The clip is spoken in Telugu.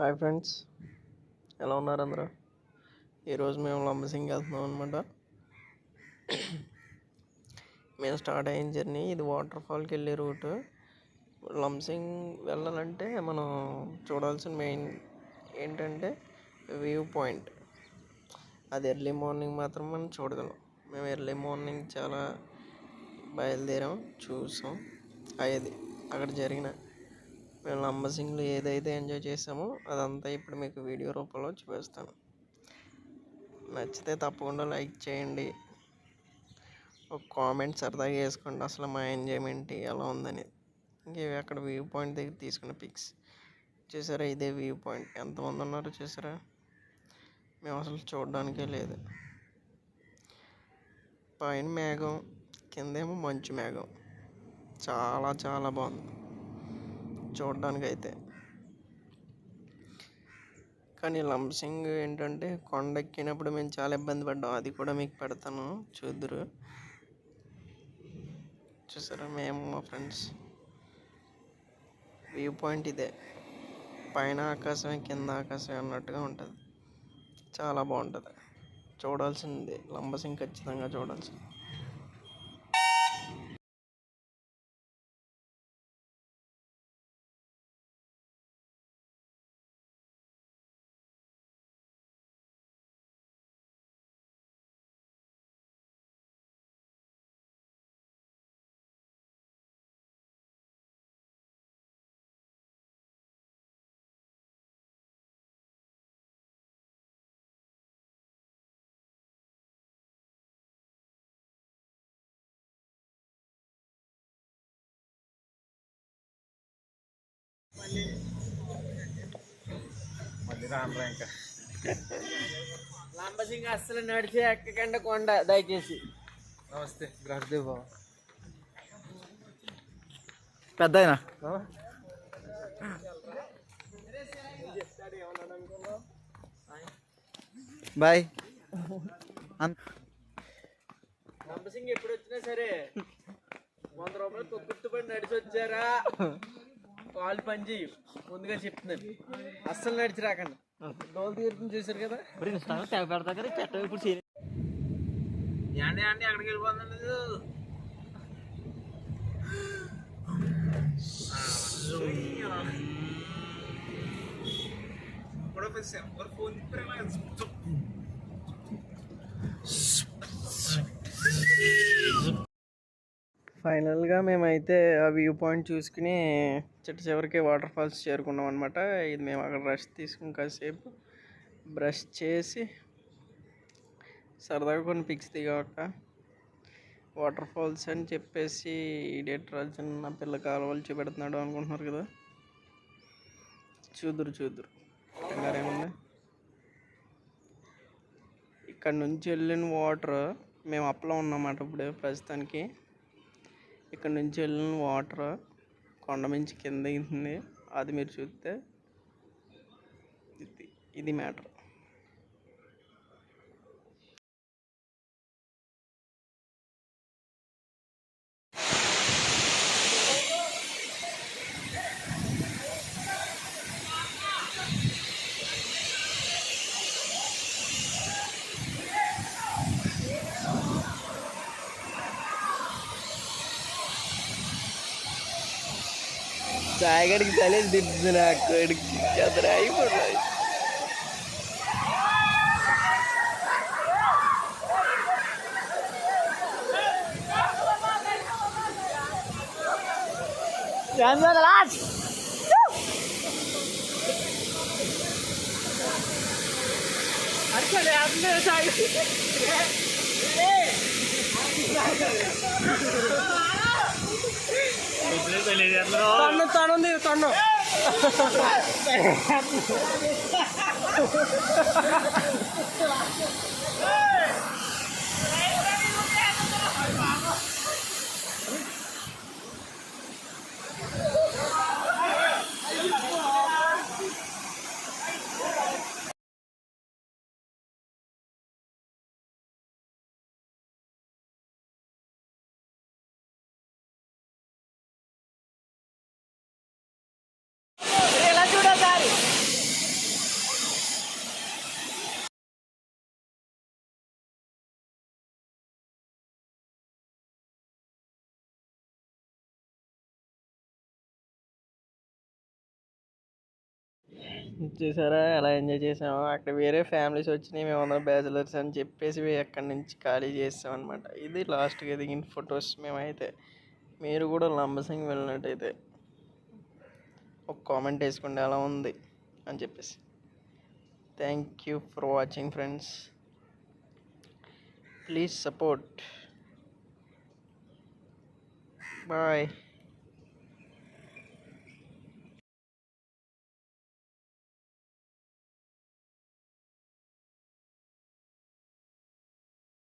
హాయ్ ఫ్రెండ్స్, ఎలా ఉన్నారు అందరూ? ఈరోజు మేము లంబసింగి వెళ్తున్నాం అనమాట. మేము స్టార్ట్ అయిన జర్నీ ఇది వాటర్ ఫాల్కి వెళ్ళే రూట్. లంబసింగ్ వెళ్ళాలంటే మనం చూడాల్సిన మెయిన్ ఏంటంటే వ్యూ పాయింట్. అది ఎర్లీ మార్నింగ్ మాత్రం మనం చూడగలం. మేము ఎర్లీ మార్నింగ్ చాలా బయలుదేరాం, చూసాం. అది అక్కడ జరిగిన మేము లంబసింగ్లో ఏదైతే ఎంజాయ్ చేసామో అదంతా ఇప్పుడు మీకు వీడియో రూపంలో చూపిస్తాను. నచ్చితే తప్పకుండా లైక్ చేయండి, ఒక కామెంట్ సరదాగా వేసుకోండి అసలు మా ఎంజాయ్మెంట్ ఎలా ఉందని. ఇంకేవి అక్కడ వ్యూ పాయింట్ దగ్గర తీసుకున్న పిక్స్ చూసారా? ఇదే వ్యూ పాయింట్. ఎంతమంది ఉన్నారో చూసారా? మేము అసలు చూడడానికే లేదు. పైన మేఘం, కిందేమో మంచు మేఘం. చాలా చాలా బాగుంది చూడడానికి అయితే. కానీ లంబసింగ్ ఏంటంటే కొండ ఎక్కినప్పుడు మేము చాలా ఇబ్బంది పడ్డాం. అది కూడా మీకు పెడతాను, చూద్దరు. చూసారా? మేము మా ఫ్రెండ్స్ వ్యూ పాయింట్ ఇదే. పైన ఆకాశమే కింద ఆకాశమే అన్నట్టుగా ఉంటుంది. చాలా బాగుంటుంది, చూడాల్సింది. లంబసింగ్ ఖచ్చితంగా చూడాల్సింది. మళ్ళీ రానురా ఇంకా. లంబసింగ్ అస్సలు నడిచి ఎక్కకండి కొండ, దయచేసి. నమస్తే గ్రహదేవ్ బాబు. పెద్ద అయినా బాయ్. లంబసింగ్ ఎప్పుడు వచ్చినా సరే 100 రూపాయలు తొక్కుట్టుబడి నడిచి వచ్చారా కాళ్ళు పని చేయు. ముందుగా చెప్తున్నాను, అస్సలు నడిచి రాకండి. డోలు తీరుతుంది చూసారు కదా? ఇప్పుడు అక్కడికి వెళ్ళిపోతుంది. ఫైనల్గా మేమైతే ఆ వ్యూ పాయింట్ చూసుకుని చివరికి వాటర్ ఫాల్స్ చేరుకున్నాం అనమాట. ఇది మేము అక్కడ రెస్ట్ తీసుకుని కాసేపు బ్రష్ చేసి సరదాగా కొన్ని పిక్స్ దిగాక. వాటర్ ఫాల్స్ అని చెప్పేసి ఈడేటర్ చిన్న పిల్ల కాలువలు చూపెడుతున్నాడు అనుకుంటున్నారు కదా? చూదురు కంగారేముంది. ఇక్కడ నుంచి వెళ్ళిన వాటర్, మేము అప్లో ఉన్నామాట ఇప్పుడు ప్రస్తుతానికి. ఇక్కడ నుంచి వెళ్ళిన వాటర్ కొండ మించి కింద దిగుతుంది. అది మీరు చూస్తే ఇది మ్యాటర్. సాగడికి తలేసి తిప్పుతుంది నాకు, అతను అయిపోతుంది. తను ఎలా చూడాలి? చూసారా ఎలా ఎంజాయ్ చేసామో. అక్కడ వేరే ఫ్యామిలీస్ వచ్చినాయి, మేమందరం బ్యాచిలర్స్ అని చెప్పేసి అక్కడి నుంచి ఖాళీ చేసాం అనమాట. ఇది లాస్ట్గా దిగిన ఫొటోస్ మేమైతే. మీరు కూడా లంబసింగి వెళ్ళినట్టయితే ఒక కామెంట్ వేసుకోండి ఎలా ఉంది అని చెప్పేసి. Thank you for watching friends. Please support. Bye.